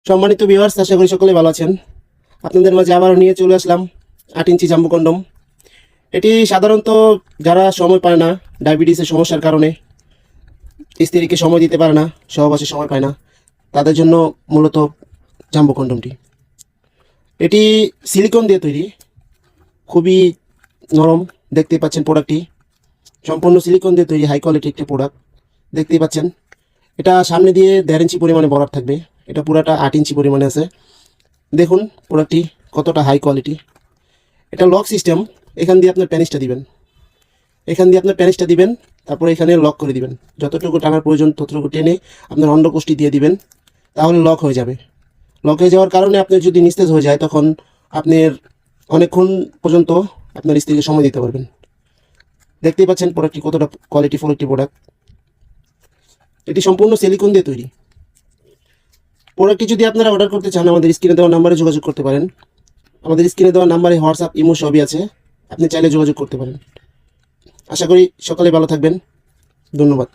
সম্মানিত ভিউয়ার্স, আশা করি সকলে ভালো আছেন। আপনাদের মাঝে আবারও নিয়ে চলে আসলাম 8 ইঞ্চি জাম্বো কন্ডম। এটি সাধারণত যারা সময় পায় না, ডায়াবেটিসের সমস্যার কারণে স্ত্রীকে সময় দিতে পারে না, সহবাসে সময় পায় না, তাদের জন্য মূলত জাম্বো কন্ডমটি। এটি সিলিকন দিয়ে তৈরি, খুবই নরম। দেখতেই পাচ্ছেন প্রোডাক্টটি সম্পূর্ণ সিলিকন দিয়ে তৈরি, হাই কোয়ালিটি একটি প্রোডাক্ট। দেখতেই পাচ্ছেন এটা সামনে দিয়ে 1.5 ইঞ্চি পরিমাণে বরাদ থাকবে, এটা পুরাটা 8 ইঞ্চি পরিমাণে আছে। দেখুন প্রোডাক্টটি কতটা হাই কোয়ালিটি। এটা লক সিস্টেম, এখান দিয়ে আপনার প্যানিসটা দিবেন, তারপরে এখানে লক করে দিবেন। যতটুকু টানার প্রয়োজন ততটুকু টেনে আপনার অন্ডকোষটি দিয়ে দিবেন, তাহলে লক হয়ে যাবে। লক হয়ে যাওয়ার কারণে আপনার যদি নিস্তেজ হয়ে যায়, তখন আপনার অনেকক্ষণ পর্যন্ত আপনার স্ত্রীকে সময় দিতে পারবেন। দেখতেই পাচ্ছেন প্রোডাক্টটি কতটা কোয়ালিটিফুল একটি প্রোডাক্ট। এটি সম্পূর্ণ সিলিকন দিয়ে তৈরি। প্রোডাক্টটি যদি আপনারা অর্ডার করতে চান, আমাদের স্ক্রিনে দেওয়া নাম্বারে যোগাযোগ করতে পারেন। আমাদের স্ক্রিনে দেওয়া নাম্বারে হোয়াটসঅ্যাপ, ইমো সবই আছে, আপনি চাইলে যোগাযোগ করতে পারেন। আশা করি সকলে ভালো থাকবেন। ধন্যবাদ।